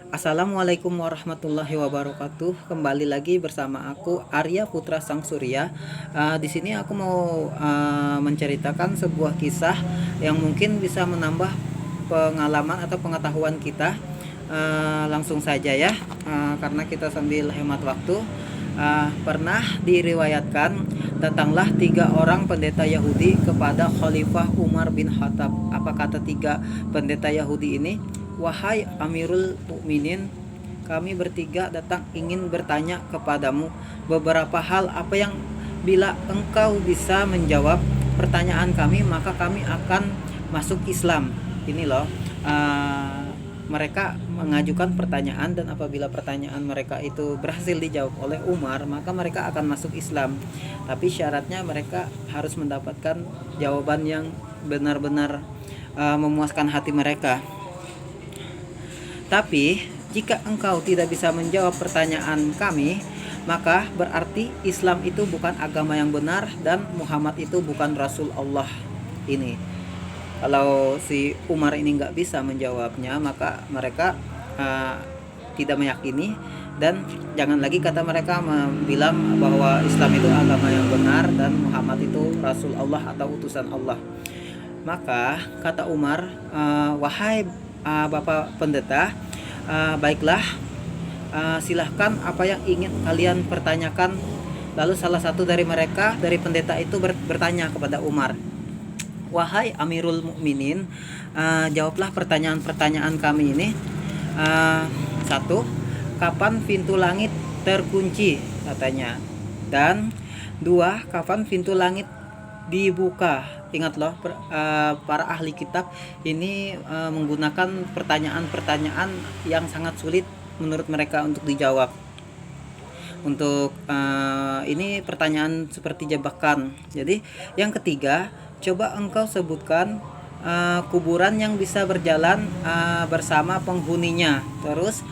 Assalamualaikum warahmatullahi wabarakatuh. Kembali lagi bersama aku Arya Putra Sang Surya. Di sini aku mau menceritakan sebuah kisah yang mungkin bisa menambah pengalaman atau pengetahuan kita. Langsung saja ya, karena kita sambil hemat waktu. Pernah diriwayatkan datanglah 3 orang pendeta Yahudi kepada Khalifah Umar bin Khattab. Apa kata 3 pendeta Yahudi ini? Wahai Amirul Mukminin, kami bertiga datang ingin bertanya kepadamu beberapa hal, apa yang bila engkau bisa menjawab pertanyaan kami maka kami akan masuk Islam. Ini loh, mereka mengajukan pertanyaan, dan apabila pertanyaan mereka itu berhasil dijawab oleh Umar maka mereka akan masuk Islam. Tapi syaratnya mereka harus mendapatkan jawaban yang benar-benar memuaskan hati mereka. Tapi jika engkau tidak bisa menjawab pertanyaan kami, maka berarti Islam itu bukan agama yang benar dan Muhammad itu bukan Rasul Allah. Ini kalau si Umar ini nggak bisa menjawabnya, maka mereka tidak meyakini, dan jangan lagi kata mereka bilang bahwa Islam itu agama yang benar dan Muhammad itu Rasul Allah atau utusan Allah. Maka kata Umar, wahai Bapak Pendeta, baiklah, silahkan apa yang ingin kalian pertanyakan. Lalu salah satu dari mereka, dari pendeta itu bertanya kepada Umar, wahai Amirul Mukminin, jawablah pertanyaan-pertanyaan kami ini. Satu, kapan pintu langit terkunci katanya, dan dua, kapan pintu langit dibuka. Ingat loh, para ahli kitab ini menggunakan pertanyaan-pertanyaan yang sangat sulit menurut mereka untuk dijawab. Untuk ini pertanyaan seperti jebakan. Jadi yang ketiga, coba engkau sebutkan kuburan yang bisa berjalan bersama penghuninya. Terus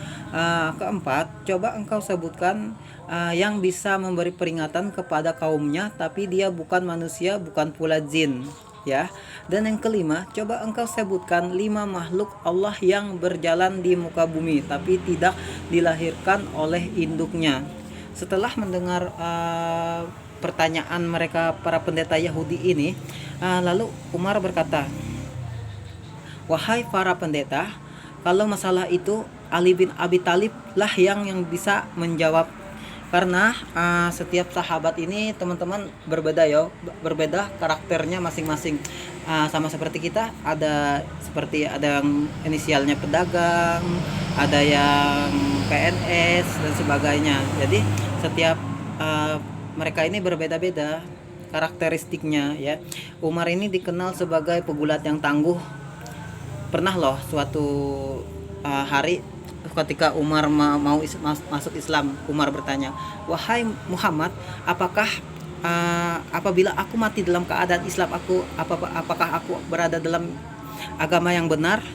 keempat, coba engkau sebutkan yang bisa memberi peringatan kepada kaumnya tapi dia bukan manusia, bukan pula jin, ya. Dan yang kelima, coba engkau sebutkan 5 makhluk Allah yang berjalan di muka bumi tapi tidak dilahirkan oleh induknya. Setelah mendengar pertanyaan mereka, para pendeta Yahudi ini, lalu Umar berkata, wahai para pendeta, kalau masalah itu Ali bin Abi Thalib lah yang bisa menjawab, karena setiap sahabat ini teman-teman berbeda ya, berbeda karakternya masing-masing. Sama seperti kita, ada yang inisialnya pedagang, ada yang PNS dan sebagainya. Jadi setiap mereka ini berbeda-beda karakteristiknya ya. Umar ini dikenal sebagai pegulat yang tangguh. Pernah loh suatu hari ketika Umar mau masuk Islam, Umar bertanya, wahai Muhammad, apakah apabila aku mati dalam keadaan Islam, apakah aku berada dalam agama yang benar?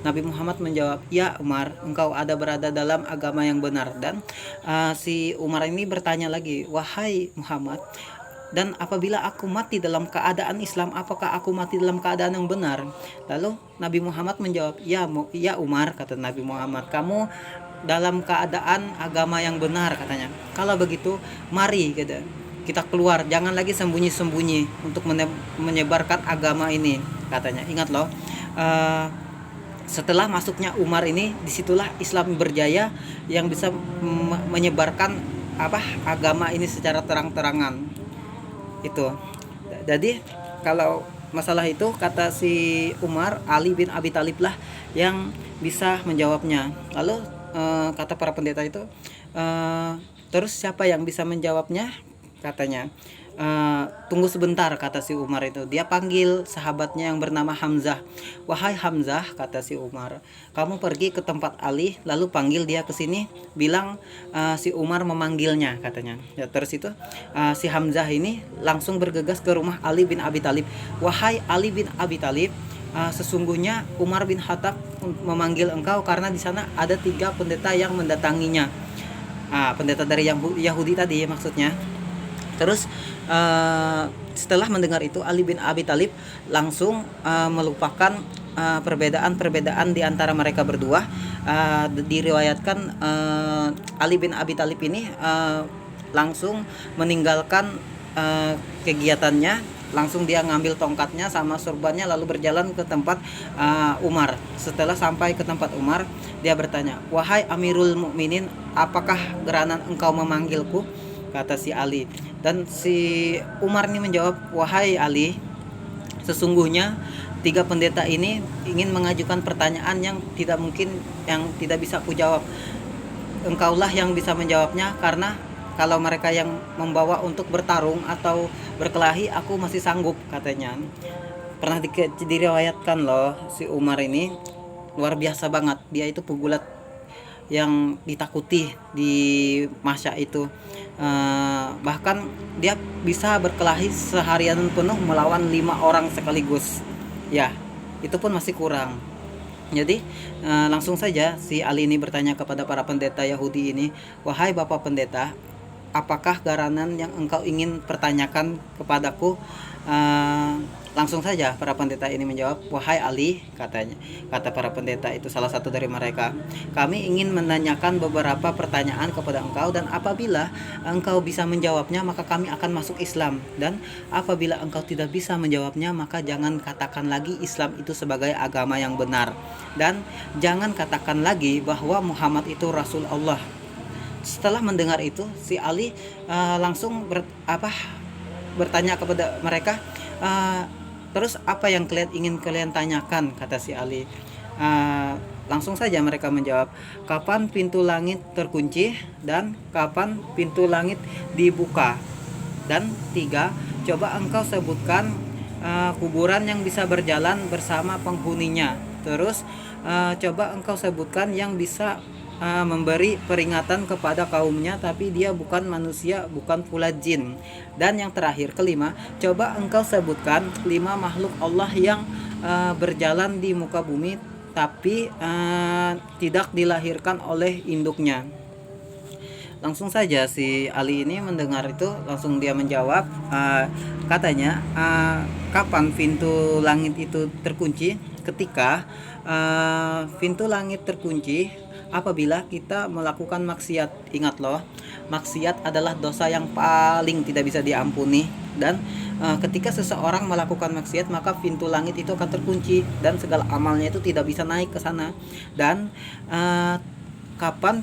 Nabi Muhammad menjawab, ya Umar, engkau berada dalam agama yang benar. Dan si Umar ini bertanya lagi, wahai Muhammad, dan apabila aku mati dalam keadaan Islam, apakah aku mati dalam keadaan yang benar? Lalu Nabi Muhammad menjawab, ya Umar, kata Nabi Muhammad, kamu dalam keadaan agama yang benar, katanya. Kalau begitu, mari kita keluar, jangan lagi sembunyi-sembunyi untuk menyebarkan agama ini, katanya. Ingat loh, setelah masuknya Umar ini, disitulah Islam berjaya yang bisa menyebarkan agama ini secara terang-terangan. Itu. Jadi kalau masalah itu, kata si Umar, Ali bin Abi Thalib lah yang bisa menjawabnya. Lalu kata para pendeta itu, terus siapa yang bisa menjawabnya? Katanya, tunggu sebentar, kata si Umar itu. Dia panggil sahabatnya yang bernama Hamzah. Wahai Hamzah, kata si Umar, kamu pergi ke tempat Ali, lalu panggil dia ke sini, bilang si Umar memanggilnya, katanya. Ya, terus itu si Hamzah ini langsung bergegas ke rumah Ali bin Abi Thalib. Wahai Ali bin Abi Thalib, sesungguhnya Umar bin Khattab memanggil engkau karena di sana ada 3 pendeta yang mendatanginya. Pendeta dari Yahudi tadi maksudnya. Terus setelah mendengar itu, Ali bin Abi Thalib langsung melupakan perbedaan-perbedaan di antara mereka berdua. Diriwayatkan Ali bin Abi Thalib ini langsung meninggalkan kegiatannya, langsung dia ngambil tongkatnya sama surbannya lalu berjalan ke tempat Umar. Setelah sampai ke tempat Umar, dia bertanya, "Wahai Amirul Mukminin, apakah geranan engkau memanggilku?" kata si Ali. Dan si Umar ini menjawab, "Wahai Ali, sesungguhnya tiga pendeta ini ingin mengajukan pertanyaan yang tidak bisa aku jawab. Engkaulah yang bisa menjawabnya, karena kalau mereka yang membawa untuk bertarung atau berkelahi, aku masih sanggup," katanya. Pernah diriwayatkan loh, si Umar ini luar biasa banget. Dia itu pegulat yang ditakuti di masa itu. Bahkan dia bisa berkelahi seharian penuh melawan 5 orang sekaligus. Ya, itu pun masih kurang. Jadi langsung saja si Ali ini bertanya kepada para pendeta Yahudi ini, "Wahai Bapak Pendeta, apakah garanan yang engkau ingin pertanyakan kepadaku?" Langsung saja para pendeta ini menjawab, "Wahai Ali," kata para pendeta itu, salah satu dari mereka, "kami ingin menanyakan beberapa pertanyaan kepada engkau, dan apabila engkau bisa menjawabnya maka kami akan masuk Islam, dan apabila engkau tidak bisa menjawabnya maka jangan katakan lagi Islam itu sebagai agama yang benar, dan jangan katakan lagi bahwa Muhammad itu Rasul Allah." Setelah mendengar itu, si Ali langsung bertanya kepada mereka, "Terus apa yang ingin kalian tanyakan?" kata si Ali. Langsung saja mereka menjawab, "Kapan pintu langit terkunci, dan kapan pintu langit dibuka? Dan 3, coba engkau sebutkan kuburan yang bisa berjalan bersama penghuninya. Terus coba engkau sebutkan yang bisa memberi peringatan kepada kaumnya, tapi dia bukan manusia, bukan pula jin. Dan yang terakhir, kelima, coba engkau sebutkan 5 makhluk Allah yang berjalan di muka bumi, tapi tidak dilahirkan oleh induknya." Langsung saja si Ali ini mendengar itu, langsung dia menjawab, katanya, "Kapan pintu langit itu terkunci? Ketika pintu langit terkunci apabila kita melakukan maksiat." Ingat loh, maksiat adalah dosa yang paling tidak bisa diampuni, dan ketika seseorang melakukan maksiat maka pintu langit itu akan terkunci dan segala amalnya itu tidak bisa naik ke sana. Dan kapan